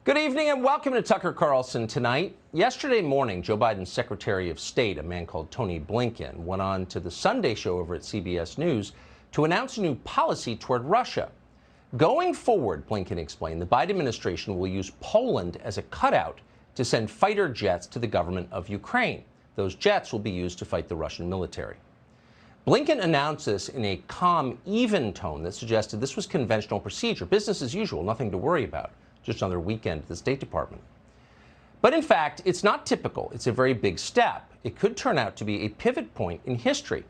Good evening and welcome to Tucker Carlson Tonight. Yesterday morning, Joe Biden's Secretary of State, a man called Tony Blinken, went on to the Sunday show over at CBS News to announce a new policy toward Russia. Going forward, Blinken explained, the Biden administration will use Poland as a cutout to send fighter jets to the government of Ukraine. Those jets will be used to fight the Russian military. Blinken announced this in a calm, even tone that suggested this was conventional procedure, business as usual, nothing to worry about. Just another weekend at the State Department. But in fact, it's not typical. It's a very big step. It could turn out to be a pivot point in history.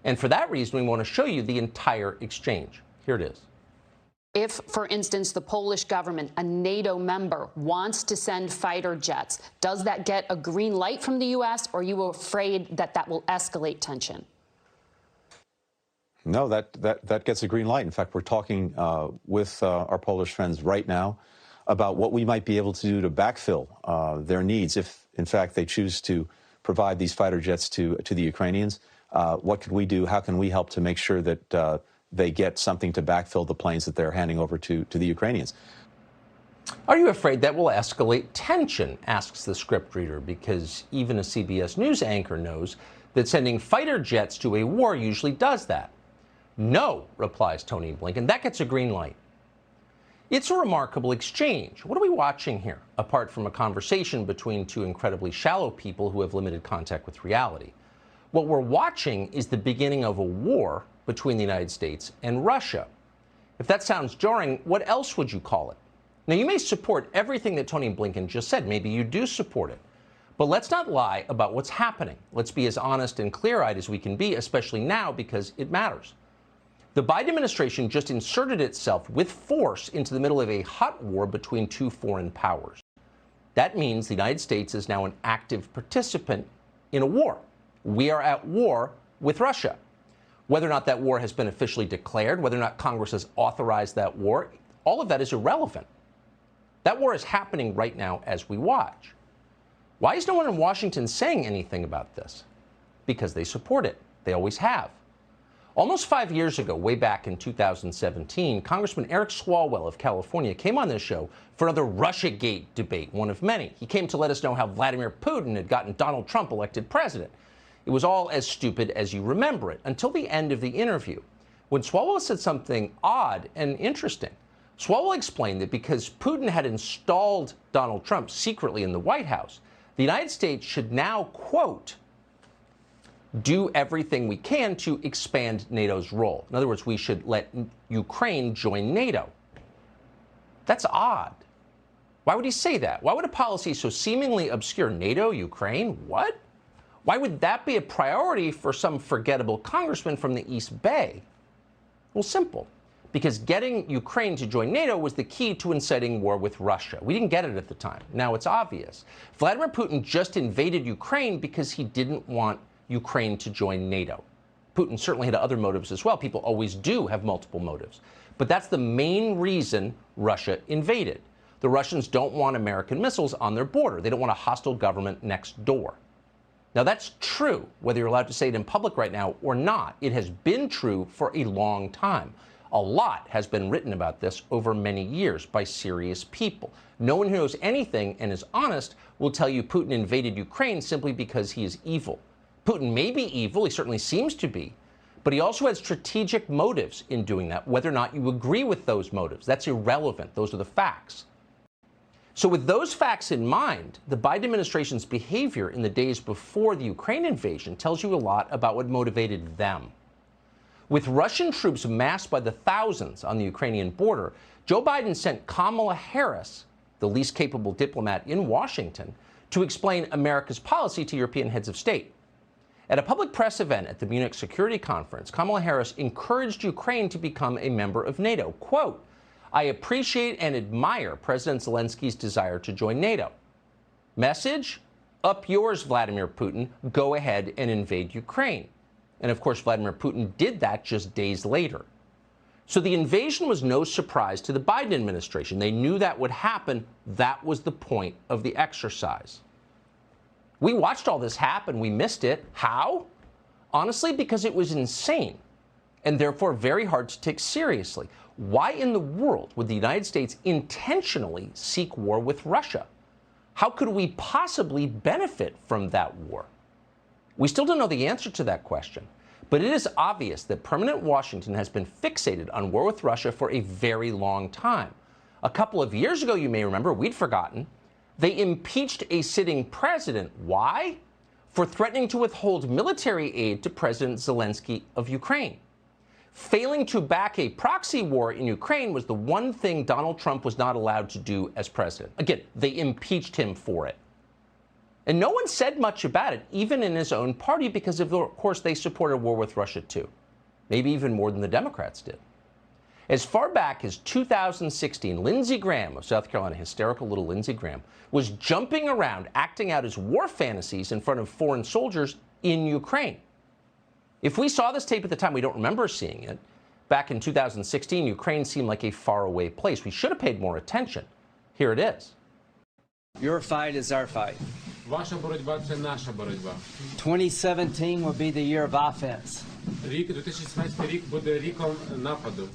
And for that reason, we want to show you the entire exchange. Here it is. If, for instance, the Polish government, a NATO member, wants to send fighter jets, does that get a green light from the U.S., or are you afraid that that will escalate tension? No, that gets a green light. In fact, we're talking with our Polish friends right now about what we might be able to do to backfill their needs if, in fact, they choose to provide these fighter jets to the Ukrainians. What could we do? How can we help to make sure that they get something to backfill the planes that they're handing over to the Ukrainians? Are you afraid that will escalate tension, asks the scriptreader, because even a CBS News anchor knows that sending fighter jets to a war usually does that. No, replies Tony Blinken, that gets a green light. It's a remarkable exchange. What are we watching here, apart from a conversation between two incredibly shallow people who have limited contact with reality? What we're watching is the beginning of a war between the United States and Russia. If that sounds jarring, what else would you call it? Now, you may support everything that Tony Blinken just said. Maybe you do support it. But let's not lie about what's happening. Let's be as honest and clear-eyed as we can be, especially now, because it matters. The Biden administration just inserted itself with force into the middle of a hot war between two foreign powers. That means the United States is now an active participant in a war. We are at war with Russia. Whether or not that war has been officially declared, whether or not Congress has authorized that war, all of that is irrelevant. That war is happening right now as we watch. Why is no one in Washington saying anything about this? Because they support it. They always have. Almost 5 years ago, way back in 2017, Congressman Eric Swalwell of California came on this show for another Russiagate debate, one of many. He came to let us know how Vladimir Putin had gotten Donald Trump elected president. It was all as stupid as you remember it, until the end of the interview, when Swalwell said something odd and interesting. Swalwell explained that because Putin had installed Donald Trump secretly in the White House, the United States should now, quote, do everything we can to expand NATO's role. In other words, we should let Ukraine join NATO. That's odd. Why would he say that? Why would a policy so seemingly obscure, NATO, Ukraine, what? Why would that be a priority for some forgettable congressman from the East Bay? Well, simple. Because getting Ukraine to join NATO was the key to inciting war with Russia. We didn't get it at the time. Now it's obvious. Vladimir Putin just invaded Ukraine because he didn't want Ukraine to join NATO. Putin certainly had other motives as well. People always do have multiple motives. But that's the main reason Russia invaded. The Russians don't want American missiles on their border. They don't want a hostile government next door. Now, that's true, whether you're allowed to say it in public right now or not. It has been true for a long time. A lot has been written about this over many years by serious people. No one who knows anything and is honest will tell you Putin invaded Ukraine simply because he is evil. Putin may be evil, he certainly seems to be, but he also had strategic motives in doing that. Whether or not you agree with those motives, that's irrelevant. Those are the facts. So with those facts in mind, the Biden administration's behavior in the days before the Ukraine invasion tells you a lot about what motivated them. With Russian troops massed by the thousands on the Ukrainian border, Joe Biden sent Kamala Harris, the least capable diplomat in Washington, to explain America's policy to European heads of state. At a public press event at the Munich Security Conference, Kamala Harris encouraged Ukraine to become a member of NATO. Quote, I appreciate and admire President Zelensky's desire to join NATO. Message? Up yours, Vladimir Putin. Go ahead and invade Ukraine. And of course, Vladimir Putin did that just days later. So the invasion was no surprise to the Biden administration. They knew that would happen. That was the point of the exercise. We watched all this happen. We missed it. How? Honestly, because it was insane and therefore very hard to take seriously. Why in the world would the United States intentionally seek war with Russia? How could we possibly benefit from that war? We still don't know the answer to that question, but it is obvious that permanent Washington has been fixated on war with Russia for a very long time. A couple of years ago, you may remember, we'd forgotten, they impeached a sitting president. Why? For threatening to withhold military aid to President Zelensky of Ukraine. Failing to back a proxy war in Ukraine was the one thing Donald Trump was not allowed to do as president. Again, they impeached him for it. And no one said much about it, even in his own party, because of course they supported war with Russia too. Maybe even more than the Democrats did. As far back as 2016, Lindsey Graham of South Carolina, hysterical little Lindsey Graham, was jumping around, acting out his war fantasies in front of foreign soldiers in Ukraine. If we saw this tape at the time, we don't remember seeing it. Back in 2016, Ukraine seemed like a faraway place. We should have paid more attention. Here it is. Your fight is our fight. Ваша боротьба – це наша боротьба. 2017 will be the year of offense. Рік 2017 рік буде ріком нападу.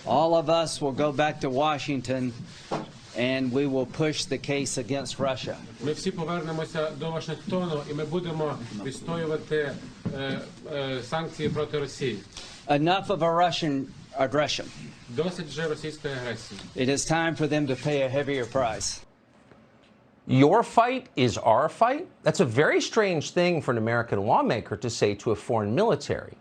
All of us will go back to Washington and we will push the case against Russia. Ми всі повернемося до Вашингтону і ми будемо відстоювати санкції проти Росії. Enough of a Russian aggression. Досить вже російської агресії. It is time for them to pay a heavier price. Your fight is our fight? That's a very strange thing for an American lawmaker to say to a foreign military.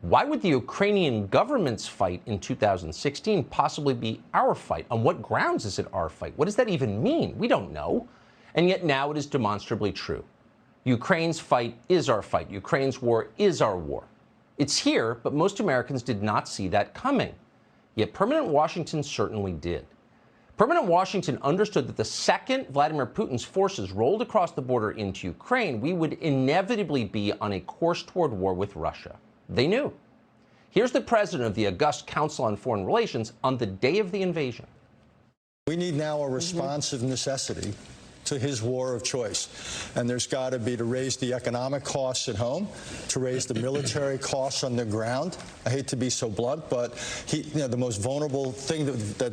Why would the Ukrainian government's fight in 2016 possibly be our fight? On what grounds is it our fight? What does that even mean? We don't know. And yet now it is demonstrably true. Ukraine's fight is our fight. Ukraine's war is our war. It's here, but most Americans did not see that coming. Yet permanent Washington certainly did. Permanent Washington understood that the second Vladimir Putin's forces rolled across the border into Ukraine, we would inevitably be on a course toward war with Russia. They knew. Here's the president of the August Council on Foreign Relations on the day of the invasion. We need now a response of necessity to his war of choice. And there's got to be to raise the economic costs at home, to raise the military costs on the ground. I hate to be so blunt, but the most vulnerable thing that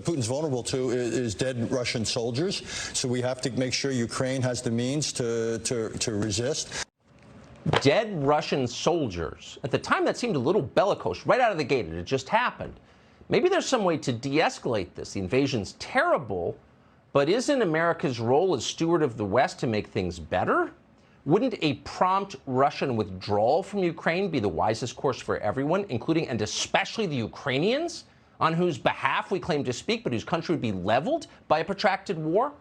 Putin's vulnerable to is dead Russian soldiers. So we have to make sure Ukraine has the means to resist. Dead Russian soldiers. At the time, that seemed a little bellicose right out of the gate. It had just happened. Maybe there's some way to de-escalate this. The invasion's terrible, but isn't America's role as steward of the West to make things better? Wouldn't a prompt Russian withdrawal from Ukraine be the wisest course for everyone, including and especially the Ukrainians, on whose behalf we claim to speak, but whose country would be leveled by a protracted war?